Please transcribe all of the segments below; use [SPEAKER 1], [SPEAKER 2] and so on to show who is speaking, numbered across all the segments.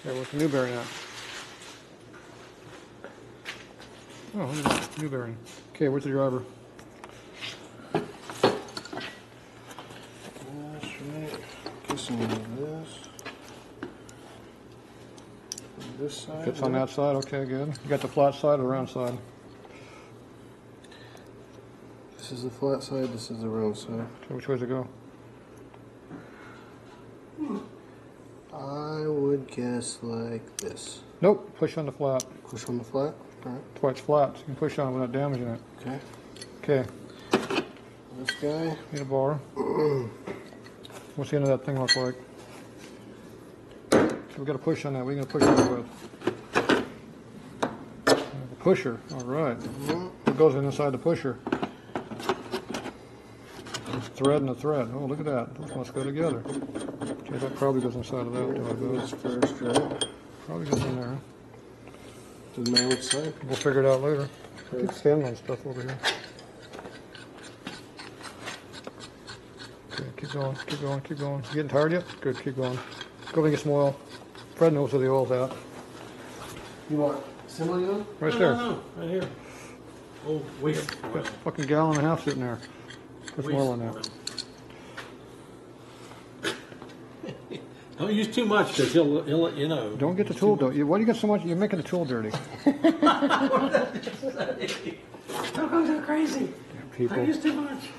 [SPEAKER 1] Okay, what's the new bearing at? Oh, look at that, new bearing. Okay, where's the driver?
[SPEAKER 2] That's right. Kissing this. This side.
[SPEAKER 1] Fits on that side, okay, good. You got the flat side or the round side?
[SPEAKER 2] This is the flat side, this is the round side.
[SPEAKER 1] Okay, which way does it go?
[SPEAKER 2] I would guess like this.
[SPEAKER 1] Nope, push on the flat.
[SPEAKER 2] Push on the flat. Alright.
[SPEAKER 1] That's why it's flat, so you can push on without damaging it.
[SPEAKER 2] Okay.
[SPEAKER 1] Okay,
[SPEAKER 2] This guy.
[SPEAKER 1] need a bar. What's the end of that thing look like? So we got to push on that. What are you going to push on it with? The pusher, alright. What goes inside the pusher? Thread and a thread. Oh, look at that. Those must go together. Okay, that probably goes inside of that.
[SPEAKER 2] This first, right?
[SPEAKER 1] Probably goes in there.
[SPEAKER 2] Doesn't matter which side.
[SPEAKER 1] We'll figure it out later. Keep standing on stuff over here. Okay, keep going, keep going, keep going. You getting tired yet? Good, keep going. Go and get some oil. Fred knows where the oil's at.
[SPEAKER 2] You want similar oil?
[SPEAKER 1] Right there.
[SPEAKER 3] No, right here. Oh, wait.
[SPEAKER 1] Got a fucking gallon and a half sitting there. Put some oil in there.
[SPEAKER 3] Don't use too much because he'll let you know.
[SPEAKER 1] Don't get the tool dirty. Why do you get so much? You're making the tool dirty.
[SPEAKER 3] Don't go so crazy.
[SPEAKER 1] People.
[SPEAKER 3] Don't use too much.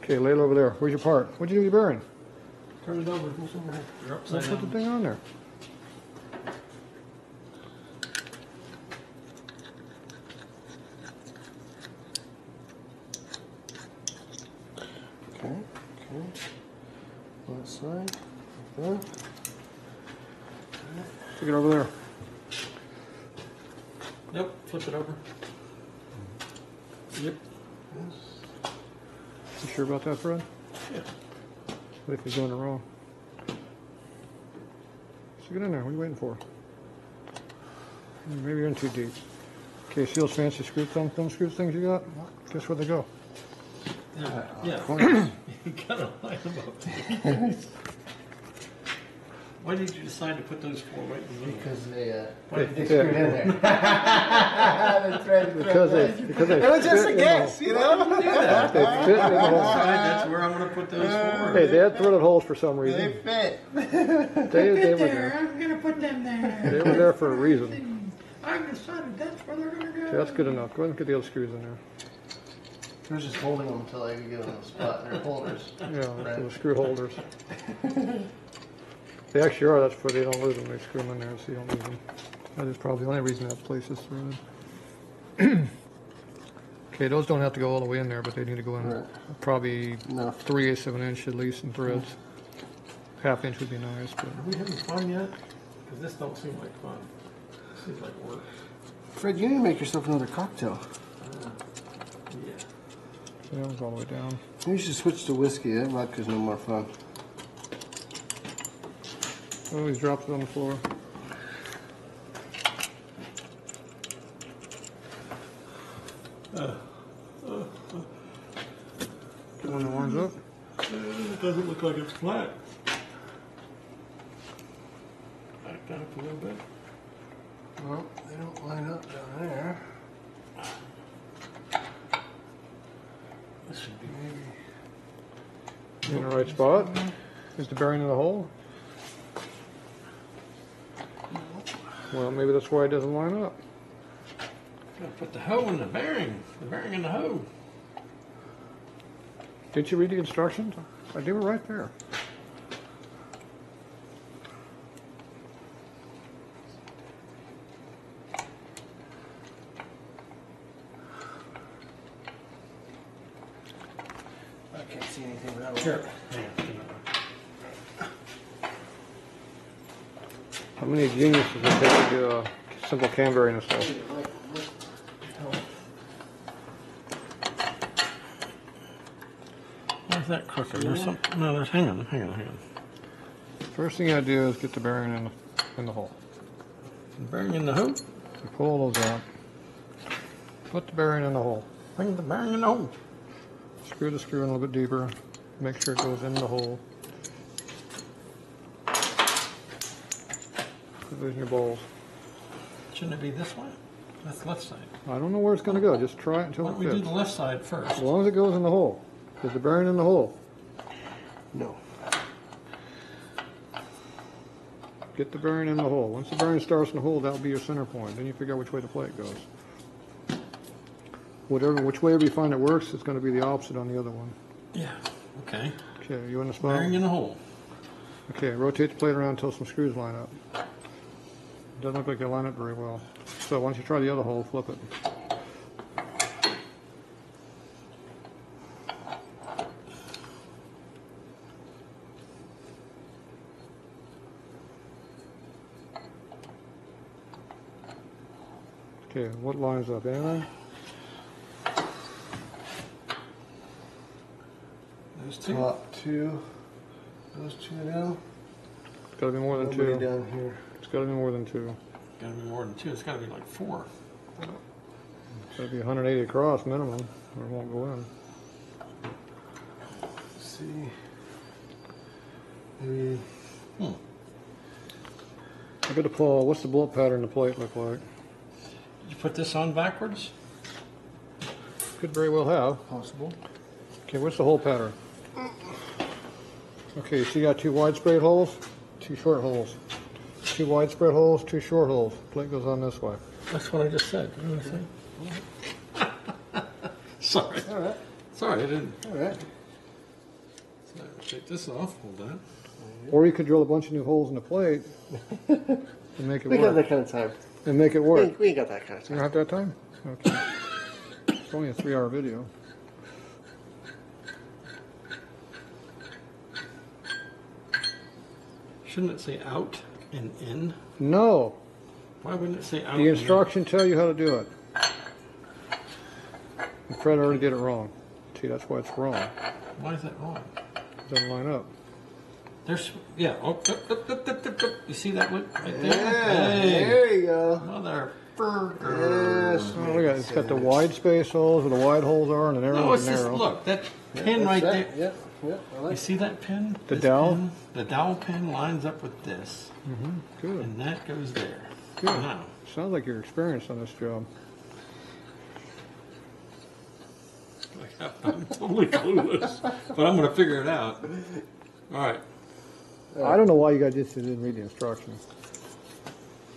[SPEAKER 1] Okay, lay it over there. Where's your part? What'd you do with your bearing?
[SPEAKER 3] Turn it over. What's over here? You're upside
[SPEAKER 1] Let's put the
[SPEAKER 3] down.
[SPEAKER 1] thing on there.
[SPEAKER 2] Okay, okay. Left side. Like that.
[SPEAKER 1] Stick it over there.
[SPEAKER 3] Yep, flip it over. Yep.
[SPEAKER 1] You sure about that, Fred?
[SPEAKER 3] Yeah.
[SPEAKER 1] What if he's doing it wrong? Stick it in there. What are you waiting for? Maybe you're in too deep. Okay, see those fancy screw thumb screw things you got? Guess where they go?
[SPEAKER 3] Yeah. Yeah. You gotta line them up. Why did you decide to put those four right in the middle?
[SPEAKER 2] Because they
[SPEAKER 1] They
[SPEAKER 2] screwed
[SPEAKER 1] fit.
[SPEAKER 2] in there. The thread
[SPEAKER 1] Because they
[SPEAKER 2] It was just a
[SPEAKER 1] fit in
[SPEAKER 2] guess,
[SPEAKER 1] the-
[SPEAKER 2] you know?
[SPEAKER 1] They fit in the hole.
[SPEAKER 3] That's where I'm gonna put those four.
[SPEAKER 1] Hey, they had threaded holes for some
[SPEAKER 2] They
[SPEAKER 1] reason.
[SPEAKER 2] fit.
[SPEAKER 1] They were there.
[SPEAKER 4] I'm gonna put them there.
[SPEAKER 1] They were there for a reason.
[SPEAKER 4] I've decided that's where they're gonna go.
[SPEAKER 1] Okay, that's good enough. Go ahead and get the other screws in there.
[SPEAKER 2] I was just holding them until I could get them on the spot. They're holders.
[SPEAKER 1] Yeah, for the screw holders. They actually are. That's where they don't lose them. They screw them in there so you don't lose them. That is probably the only reason that place is threaded. Okay, those don't have to go all the way in there, but they need to go in
[SPEAKER 2] Right.
[SPEAKER 1] probably
[SPEAKER 2] Enough.
[SPEAKER 1] 3/8 of an inch at least in threads. Half inch would be nice, but
[SPEAKER 3] Are we having fun yet? Because this don't seem like fun. This seems like work.
[SPEAKER 2] Fred, you need to make yourself another cocktail.
[SPEAKER 3] Yeah.
[SPEAKER 1] that one's all the way down.
[SPEAKER 2] You should switch to whiskey. That vodka's no more fun.
[SPEAKER 1] Oh, he's dropped it on the floor. Get one that warms up.
[SPEAKER 3] It doesn't look like it's flat. Back that up a little bit.
[SPEAKER 2] Well, they don't line up down there.
[SPEAKER 3] This should be
[SPEAKER 1] In the right spot. Is the bearing in the hole? Well, maybe that's why it doesn't line up.
[SPEAKER 3] Gotta put the hoe in the bearing. The bearing in the hoe.
[SPEAKER 1] Did you read the instructions? They were right there.
[SPEAKER 2] I can't see anything without
[SPEAKER 3] Sure.
[SPEAKER 1] How many geniuses would take to do a simple cam bearing install?
[SPEAKER 3] Where's that crooked? There's some. No, there's. Hang on.
[SPEAKER 1] First thing I do is get the bearing in the hole.
[SPEAKER 3] The bearing in the hoe.
[SPEAKER 1] You pull those out. Put the bearing in the hole.
[SPEAKER 3] Bring the bearing in the hole.
[SPEAKER 1] Screw the screw in a little bit deeper. Make sure it goes in the hole. losing your balls.
[SPEAKER 3] Shouldn't it be this way? That's the left side.
[SPEAKER 1] I don't know where it's going to go. Just try it until
[SPEAKER 3] Why
[SPEAKER 1] it
[SPEAKER 3] don't we do
[SPEAKER 1] fits.
[SPEAKER 3] the left side first?
[SPEAKER 1] As long as it goes in the hole. Is the bearing in the hole?
[SPEAKER 2] No.
[SPEAKER 1] Get the bearing in the hole. Once the bearing starts in the hole, that'll be your center point. Then you figure out which way the plate goes. Which way you find it works, it's going to be the opposite on the other one.
[SPEAKER 3] Yeah. Okay.
[SPEAKER 1] Okay, you in the spot?
[SPEAKER 3] Bearing in the hole.
[SPEAKER 1] Okay, rotate the plate around until some screws line up. Doesn't look like they line up very well. So once you try the other hole, flip it. Okay, what lines up? Anything?
[SPEAKER 3] Those two.
[SPEAKER 2] Top two. Those two down.
[SPEAKER 1] It's got to be more than
[SPEAKER 2] Nobody
[SPEAKER 1] two.
[SPEAKER 2] down here.
[SPEAKER 1] It's got to be more than two.
[SPEAKER 3] Gotta be more than two. It's gotta be like 4.
[SPEAKER 1] It's got to be 180 across minimum, or it won't go in.
[SPEAKER 2] Let's see. Maybe.
[SPEAKER 1] I got to pull. What's the bullet pattern the plate look like?
[SPEAKER 3] Did you put this on backwards?
[SPEAKER 1] Could very well have.
[SPEAKER 2] Possible.
[SPEAKER 1] Okay, what's the hole pattern? Okay, so you got 2 wide spread holes, 2 short holes. 2 wide spread holes, 2 short holes. Plate goes on this way.
[SPEAKER 3] That's what I just said. You know what I'm saying? Sorry.
[SPEAKER 2] All right.
[SPEAKER 3] Sorry, I didn't.
[SPEAKER 2] All right.
[SPEAKER 3] So, take this off. Hold on.
[SPEAKER 1] Or you could drill a bunch of new holes in the plate and make it
[SPEAKER 2] We got
[SPEAKER 1] work.
[SPEAKER 2] that kind of time.
[SPEAKER 1] And make it work.
[SPEAKER 2] We ain't got that kind of
[SPEAKER 1] You
[SPEAKER 2] time.
[SPEAKER 1] don't have that time? Okay. It's only a 3-hour video.
[SPEAKER 3] Shouldn't it say out and in?
[SPEAKER 1] No,
[SPEAKER 3] Why wouldn't it say out?
[SPEAKER 1] the instructions tell you how to do it. And Fred already did it wrong. See, that's why it's wrong. It
[SPEAKER 3] Why is that wrong?
[SPEAKER 1] doesn't line up.
[SPEAKER 3] There's yeah. Oh, you see that one right there?
[SPEAKER 2] Yeah,
[SPEAKER 3] Hey,
[SPEAKER 2] there you go.
[SPEAKER 3] mother
[SPEAKER 2] Yes.
[SPEAKER 3] burger.
[SPEAKER 1] Oh, look at it. It's got the wide space holes where the wide holes are and the narrow
[SPEAKER 3] No,
[SPEAKER 1] where
[SPEAKER 3] it's
[SPEAKER 1] the
[SPEAKER 3] just
[SPEAKER 1] narrow.
[SPEAKER 3] look that pin
[SPEAKER 2] That's
[SPEAKER 3] right
[SPEAKER 2] that.
[SPEAKER 3] there.
[SPEAKER 2] Yep. I
[SPEAKER 3] You
[SPEAKER 2] like
[SPEAKER 3] see that pin?
[SPEAKER 1] The
[SPEAKER 3] This
[SPEAKER 1] dowel?
[SPEAKER 3] pin? The dowel pin lines up with this,
[SPEAKER 1] Good.
[SPEAKER 3] and that goes there.
[SPEAKER 1] Good.
[SPEAKER 3] Now,
[SPEAKER 1] Sounds like you're experienced on this job.
[SPEAKER 3] I'm totally clueless, but I'm going to figure it out. All right.
[SPEAKER 1] I don't know why you guys just didn't read the instructions.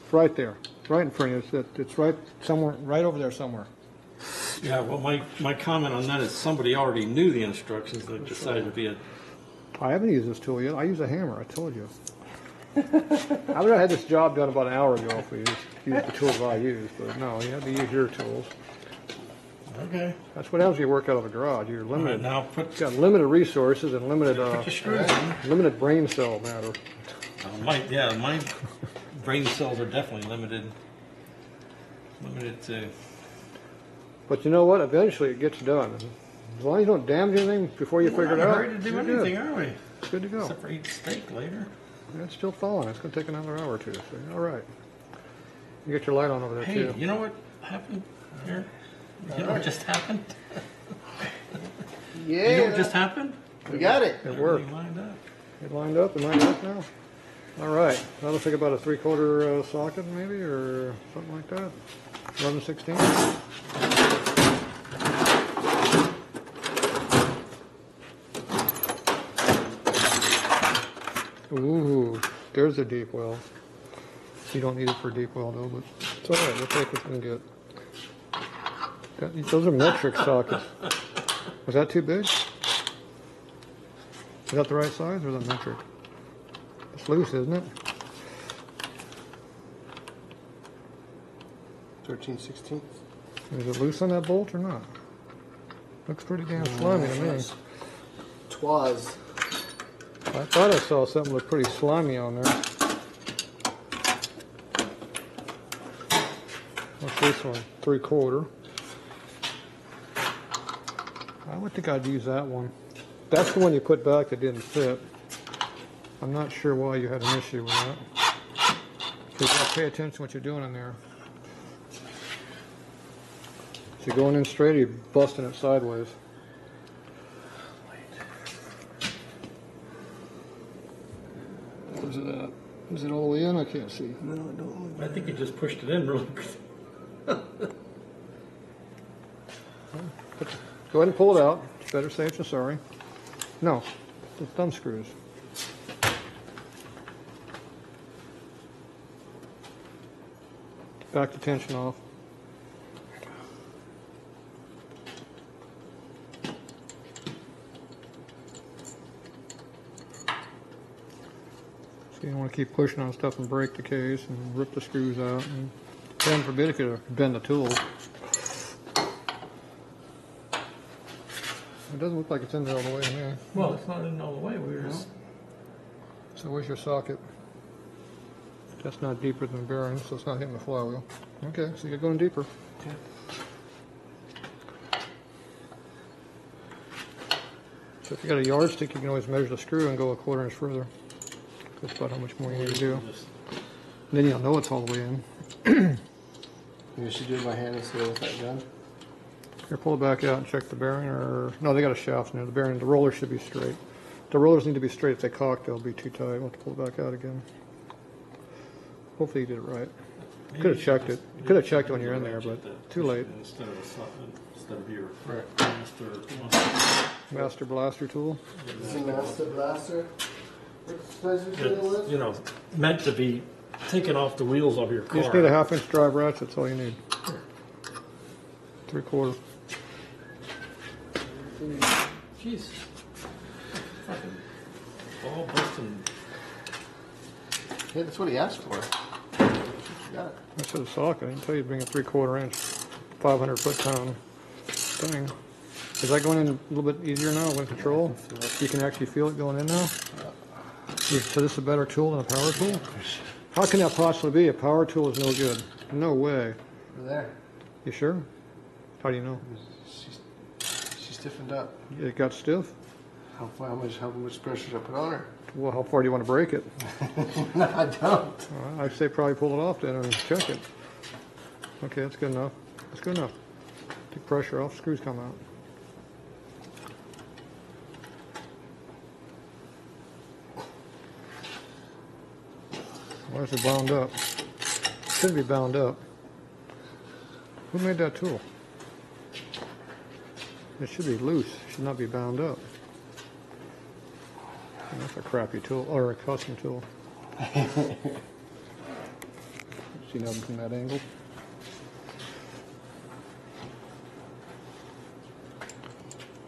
[SPEAKER 1] It's right there, right in front of you. It's right somewhere, right over there somewhere.
[SPEAKER 3] Yeah. Well, my comment on that is somebody already knew the instructions and decided to be a.
[SPEAKER 1] I haven't used this tool yet. I use a hammer. I told you. I would have had this job done about an hour ago if we used the tools I use, but no, you have to use your tools.
[SPEAKER 3] Okay.
[SPEAKER 1] That's what happens when you work out of a garage. You're
[SPEAKER 3] All right.
[SPEAKER 1] limited.
[SPEAKER 3] Now put
[SPEAKER 1] You've got limited resources and limited
[SPEAKER 3] put your screws in.
[SPEAKER 1] limited brain cell matter.
[SPEAKER 3] My brain cells are definitely limited. Limited to.
[SPEAKER 1] But you know what? Eventually it gets done. As long as you don't damage anything before you figure
[SPEAKER 3] We're
[SPEAKER 1] it
[SPEAKER 3] not in a
[SPEAKER 1] out,
[SPEAKER 3] hurry to do
[SPEAKER 1] you're
[SPEAKER 3] anything,
[SPEAKER 1] good.
[SPEAKER 3] are we?
[SPEAKER 1] It's good to go.
[SPEAKER 3] Except for eat steak later.
[SPEAKER 1] It's still thawing. It's going to take another hour or two. So, all right. You get your light on over there,
[SPEAKER 3] Hey,
[SPEAKER 1] too.
[SPEAKER 3] you know what happened here? You know what just happened?
[SPEAKER 2] Yeah.
[SPEAKER 3] You know what just happened?
[SPEAKER 2] We got it.
[SPEAKER 1] It worked.
[SPEAKER 3] Everything lined up.
[SPEAKER 1] It lined up and lined up now. All right. That'll take about a 3/4 socket, maybe, or something like that. 11/16. Ooh, there's a deep well. You don't need it for a deep well, though, but it's all right. We'll take what we can get. Those are metric sockets. Was that too big? Is that the right size, or is that metric? It's loose, isn't it?
[SPEAKER 2] 13/16.
[SPEAKER 1] Is it loose on that bolt or not? Looks pretty damn slimy to me.
[SPEAKER 2] Twas.
[SPEAKER 1] I thought I saw something look pretty slimy on there. What's this one? 3/4. I would think I'd use that one. That's the one you put back that didn't fit. I'm not sure why you had an issue with that. So you gotta pay attention to what you're doing in there. Is it going in straight or you busting it sideways? Where's it at? Is it all the way in? I can't see.
[SPEAKER 2] No, I don't.
[SPEAKER 3] I think you just pushed it in really good.
[SPEAKER 1] Go ahead and pull it out. It's better safe than sorry. No, the thumb screws. Back the tension off. So you don't want to keep pushing on stuff and break the case and rip the screws out. And heaven forbid it could bend the tool. It doesn't look like it's in there all the way in there.
[SPEAKER 3] Well, it's not in all the way. We were just.
[SPEAKER 1] So where's your socket? That's not deeper than the bearing, so it's not hitting the flywheel. Okay, so you're going deeper.
[SPEAKER 2] Okay.
[SPEAKER 1] So if you got a yardstick, you can always measure the screw and go a 1/4 inch further. That's about how much more you need to do. Then you'll know it's all the way in.
[SPEAKER 2] Maybe I should do it by hand instead of with that gun.
[SPEAKER 1] Here, pull it back out and check the bearing, or no, they got a shaft in there. The bearing, the roller should be straight. The rollers need to be straight. If they cock, they'll be too tight. We'll have to pull it back out again. Hopefully you did it right. Could have checked it. Could have checked it when you're in there, but too late.
[SPEAKER 3] Instead of your
[SPEAKER 2] Right.
[SPEAKER 1] Master blaster tool.
[SPEAKER 2] This is a Master Blaster. What size is it?
[SPEAKER 3] It's, you know, meant to be taken off the wheels of your car.
[SPEAKER 1] You just need a 1/2 inch drive ratchet. That's all you need. 3/4.
[SPEAKER 3] Jeez. Fucking ball busting.
[SPEAKER 2] Yeah, that's what he asked for. Got it.
[SPEAKER 1] I should have socket. I didn't tell you to bring a 3/4 inch, 500 foot-pound thing. Is that going in a little bit easier now with control? You can actually feel it going in now? So this is a better tool than a power tool? How can that possibly be? A power tool is no good. No way.
[SPEAKER 2] Over there.
[SPEAKER 1] You sure? How do you know?
[SPEAKER 2] She stiffened up.
[SPEAKER 1] It got stiff?
[SPEAKER 2] How much pressure should I put on her?
[SPEAKER 1] Well, how far do you want to break it?
[SPEAKER 2] No, I don't.
[SPEAKER 1] I'd say probably pull it off then and check it. Okay, that's good enough. That's good enough. Take pressure off, screws come out. Why is it bound up? Shouldn't be bound up. Who made that tool? It should be loose. It should not be bound up. That's a crappy tool, or a custom tool. See nothing from that angle?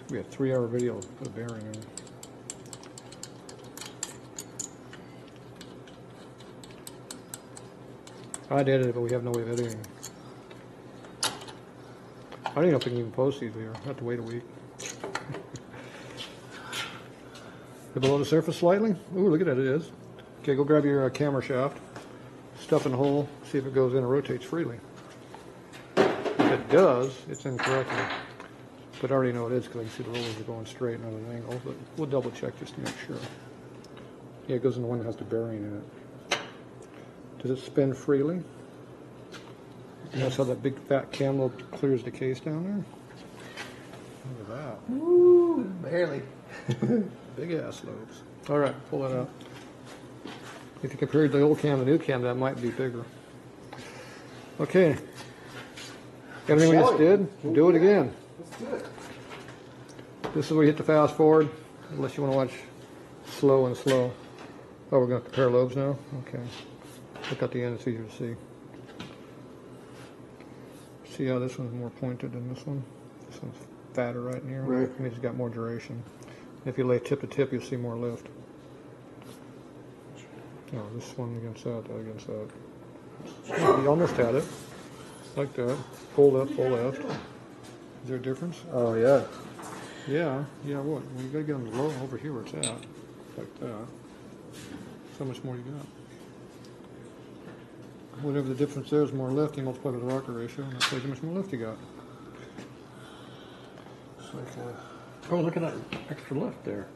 [SPEAKER 1] We had a 3-hour video of the bearing in. I'd edit it, but we have no way of editing. I don't even know if we can even post these here. I have to wait a week. Below the surface slightly? Ooh, look at that, it is. Okay, go grab your camera shaft, stuff in the hole, see if it goes in and rotates freely. If it does, it's in correctly. But I already know it is because I can see the rollers are going straight, not at an angle, but we'll double check just to make sure. Yeah, it goes in the one that has the bearing in it. Does it spin freely? And that's how that big fat cam clears the case down there? Look at that.
[SPEAKER 2] Ooh, barely.
[SPEAKER 1] Big ass lobes. All right, pull that out. If you compare the old cam and the new cam, that might be bigger. Okay. Everything we just did, do it again.
[SPEAKER 2] Let's do it.
[SPEAKER 1] This is where you hit the fast forward, unless you want to watch slow and slow. Oh, we're going to compare lobes now? Okay. Look at the end, it's easier to see. See how this one's more pointed than this one? This one's fatter right in here.
[SPEAKER 2] Right.
[SPEAKER 1] It means it's got more duration. If you lay tip to tip, you'll see more lift. Oh, this one against that against that. Oh, you almost had it. Like that. Pull left, pull left. Is there a difference?
[SPEAKER 2] Oh, yeah.
[SPEAKER 1] Yeah, what? Well, you gotta get them low over here where it's at. Like that. So much more you got. Whatever the difference there is, more lift, you multiply by the rocker ratio, and that tells you how much more lift you got.
[SPEAKER 2] It's like a...
[SPEAKER 3] Oh, look at that extra lift there.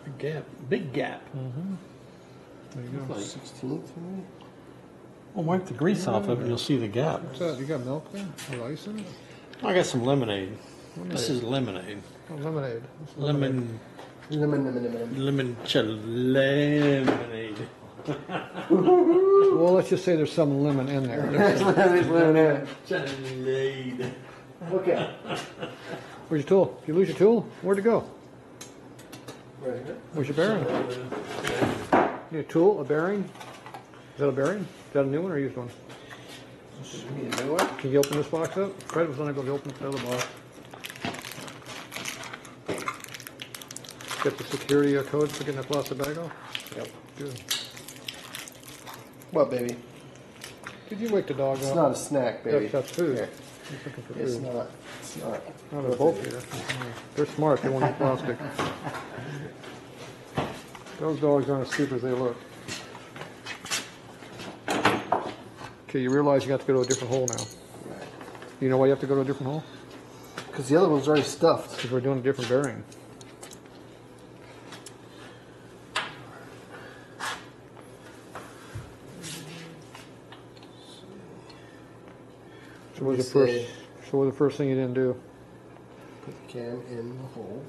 [SPEAKER 3] Big gap. Big gap.
[SPEAKER 1] There you go.
[SPEAKER 2] 16th, maybe?
[SPEAKER 3] Well, wipe the grease off of it and you'll see the gap.
[SPEAKER 1] What's that? You got milk there? With ice in it?
[SPEAKER 3] I got some lemonade. This is lemonade.
[SPEAKER 1] Oh, lemonade.
[SPEAKER 3] Lemon.
[SPEAKER 2] Lemon.
[SPEAKER 3] Lemonade.
[SPEAKER 1] Well, let's just say there's some lemon in there.
[SPEAKER 2] There's lemon in it.
[SPEAKER 3] Delayed.
[SPEAKER 2] Okay.
[SPEAKER 1] Where's your tool? Did you lose your tool? Where'd it go?
[SPEAKER 2] Right here.
[SPEAKER 1] Where's your bearing? You need a tool, a bearing? Is that a bearing? Is that a new one or a used one?
[SPEAKER 2] You need a new one?
[SPEAKER 1] Can you open this box up? Fred was only going to open up the other box. Get the security code for getting the plastic bag off?
[SPEAKER 2] Yep.
[SPEAKER 1] Good.
[SPEAKER 2] What, baby?
[SPEAKER 1] Did you wake the dog
[SPEAKER 2] It's
[SPEAKER 1] up?
[SPEAKER 2] not a snack, baby.
[SPEAKER 1] That's food.
[SPEAKER 2] Here.
[SPEAKER 1] He's looking for
[SPEAKER 2] It's
[SPEAKER 1] food.
[SPEAKER 2] not. It's not.
[SPEAKER 1] Oh, they're both here. They're smart. They won't eat plastic. Those dogs aren't as stupid as they look. Okay, you realize you have to go to a different hole now. You know why you have to go to a different hole?
[SPEAKER 2] Because the other one's already stuffed.
[SPEAKER 1] Because we're doing a different bearing. So what was the first? So what was the first thing you didn't do?
[SPEAKER 2] Put the cam in the hole.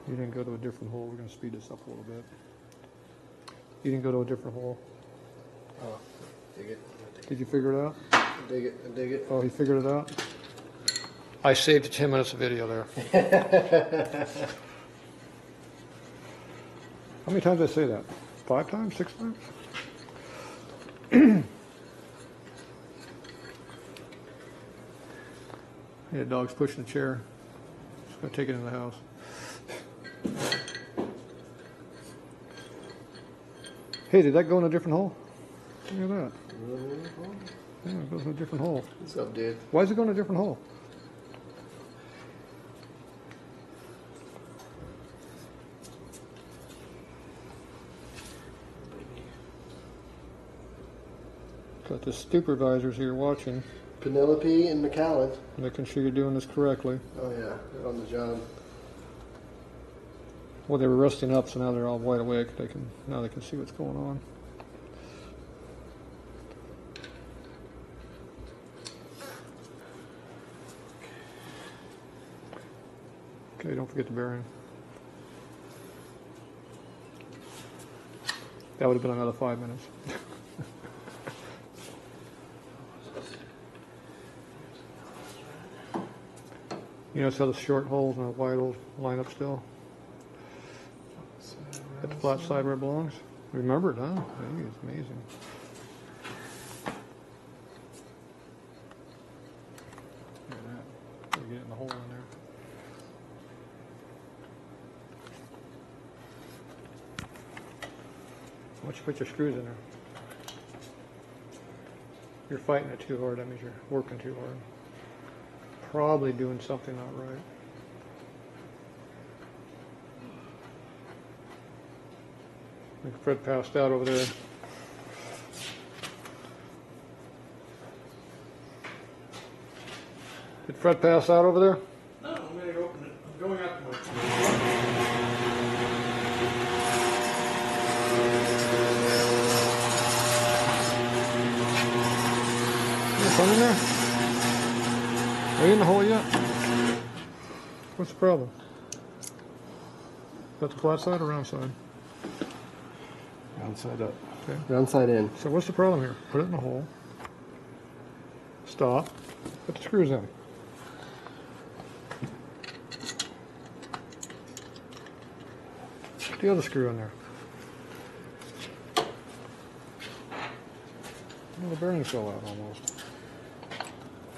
[SPEAKER 1] You didn't go to a different hole. We're going to speed this up a little bit. You didn't go to a different hole.
[SPEAKER 2] Oh, dig it.
[SPEAKER 1] Did you figure it out?
[SPEAKER 2] Dig it. Dig it.
[SPEAKER 1] Oh, he figured it out? I saved 10 minutes of video there. How many times did I say that? 5 times? 6 times? Yeah, dog's pushing the chair. Just gonna take it in the house. Hey, did that go in a different hole? Look at that. Yeah, it goes in a different hole.
[SPEAKER 2] What's up, dude?
[SPEAKER 1] Why is it going in a different hole? Got the supervisors here watching,
[SPEAKER 2] Penelope and McAllen.
[SPEAKER 1] making sure you're doing this correctly.
[SPEAKER 2] Oh, yeah. They're on the job.
[SPEAKER 1] Well, they were resting up, so now they're all wide awake. Now they can see what's going on. Okay, don't forget the bearing. That would have been another 5 minutes. You notice how the short holes and the wide holes line up still? At the flat side where it belongs? Remember it, huh? Hey, it's amazing. Look at that. We're getting the hole in there. Why don't you put your screws in there? You're fighting it too hard. That means you're working too hard. Probably doing something not right. I think Fred passed out over there. Did Fred pass out over there?
[SPEAKER 3] No, I'm going to open it. I'm going out to my.
[SPEAKER 1] Is there in there? Are you in the hole yet? What's the problem? Is that the flat side or round side?
[SPEAKER 2] Round side up.
[SPEAKER 1] Okay.
[SPEAKER 2] Round side in.
[SPEAKER 1] So what's the problem here? Put it in the hole. Stop. Put the screws in. Put the other screw in there. Well, the bearing fell out almost.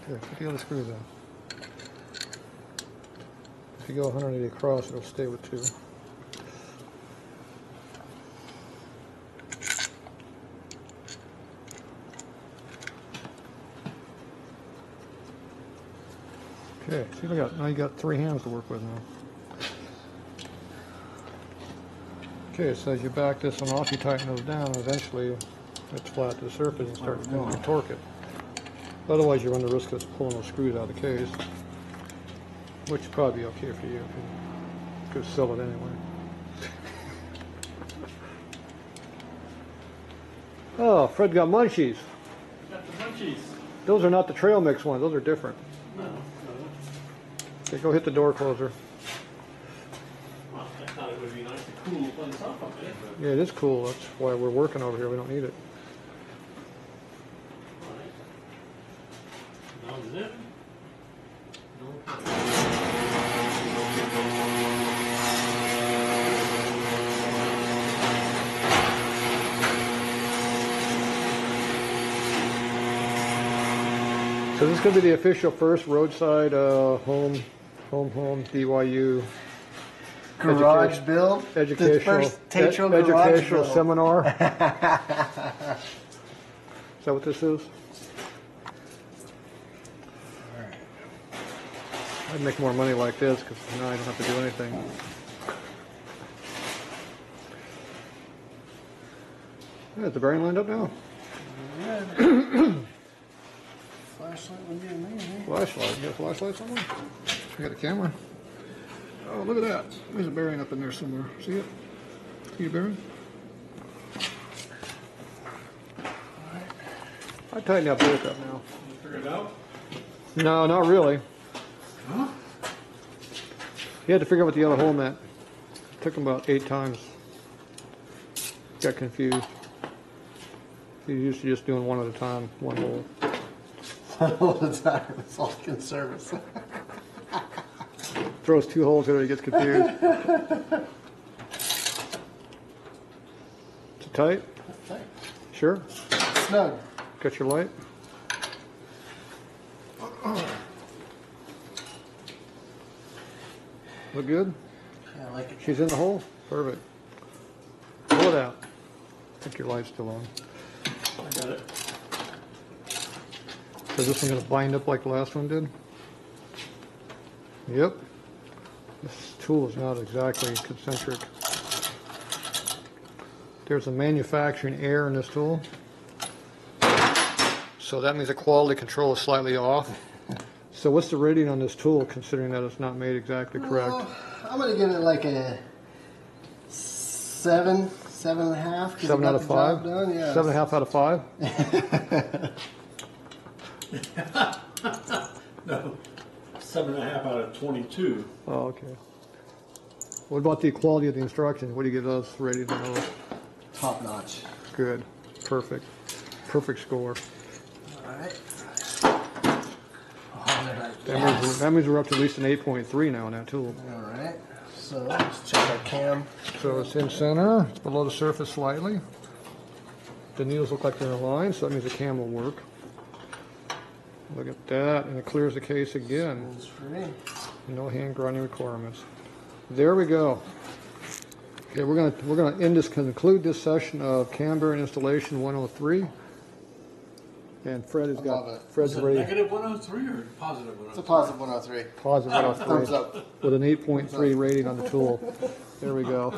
[SPEAKER 1] Here, put the other screws in. If you go 180 across, it'll stay with 2. Okay, see, look at now you got 3 hands to work with now. Okay, so as you back this one off, you tighten those down, and eventually it's flat to the surface and start to torque it. Otherwise, you run the risk of pulling those screws out of the case, which would probably be okay for you if you could sell it anyway. Oh, Fred got munchies.
[SPEAKER 3] Got the munchies.
[SPEAKER 1] Those are not the trail mix ones. Those are different.
[SPEAKER 3] No, no.
[SPEAKER 1] Okay, go hit the door closer.
[SPEAKER 3] Well, I thought it would be nice to cool on top of it.
[SPEAKER 1] Yeah, it is cool. That's why we're working over here. We don't need it.
[SPEAKER 3] Now zip.
[SPEAKER 1] So this is going to be the official first roadside home DYU
[SPEAKER 2] Garage build. The
[SPEAKER 1] educational
[SPEAKER 2] first Tetro garage
[SPEAKER 1] educational
[SPEAKER 2] build.
[SPEAKER 1] seminar. Is that what this is? I'd make more money like this because now I don't have to do anything. Yeah, is the bearing lined up now?
[SPEAKER 2] Flashlight would be amazing.
[SPEAKER 1] Flashlight. You got a flashlight somewhere? I got a camera. Oh, look at that. There's a bearing up in there somewhere. See it? See your bearing? I tighten that bolt up now.
[SPEAKER 3] You figured it out?
[SPEAKER 1] No, not really. You had to figure out what the other hole meant. Took him about 8 times. Got confused. He's used to just doing one at a time, one hole.
[SPEAKER 2] All the time. It's all I can service.
[SPEAKER 1] Throws 2 holes there, he gets confused. Is it tight? Sure?
[SPEAKER 2] Snug.
[SPEAKER 1] Got your light? Look good?
[SPEAKER 2] Yeah, I like it.
[SPEAKER 1] She's in the hole? Perfect. Pull it out. I think your light's still on.
[SPEAKER 3] I got it.
[SPEAKER 1] So is this one going to bind up like the last one did? Yep. This tool is not exactly concentric. There's a manufacturing error in this tool. So that means the quality control is slightly off. So what's the rating on this tool considering that it's not made exactly correct?
[SPEAKER 2] I'm gonna give it like a 7, 7.5.
[SPEAKER 1] 7 out of 5?
[SPEAKER 2] Done. Yeah.
[SPEAKER 1] 7.5 out of 5?
[SPEAKER 3] No. 7.5 out of 22.
[SPEAKER 1] Oh, okay. What about the quality of the instructions? What do you give those rated on those?
[SPEAKER 2] Top notch.
[SPEAKER 1] Good. Perfect. Perfect score.
[SPEAKER 2] Alright.
[SPEAKER 1] That means we're up to at least an 8.3 now on that tool.
[SPEAKER 2] Alright. So let's check our cam.
[SPEAKER 1] So it's in center, it's below the surface slightly. The needles look like they're in line, so that means the cam will work. Look at that, and it clears the case again.
[SPEAKER 2] It's free.
[SPEAKER 1] No hand grinding requirements. There we go. Okay, we're gonna conclude this session of cam bearing installation 103. And Fred has
[SPEAKER 2] love
[SPEAKER 1] got
[SPEAKER 2] it.
[SPEAKER 1] Fred's
[SPEAKER 3] Is it
[SPEAKER 1] ready.
[SPEAKER 3] negative 103 or positive
[SPEAKER 2] It's a
[SPEAKER 3] 103?
[SPEAKER 2] positive 103.
[SPEAKER 1] Positive 103
[SPEAKER 2] Thumbs up.
[SPEAKER 1] with an 8.3 rating on the tool. There we go.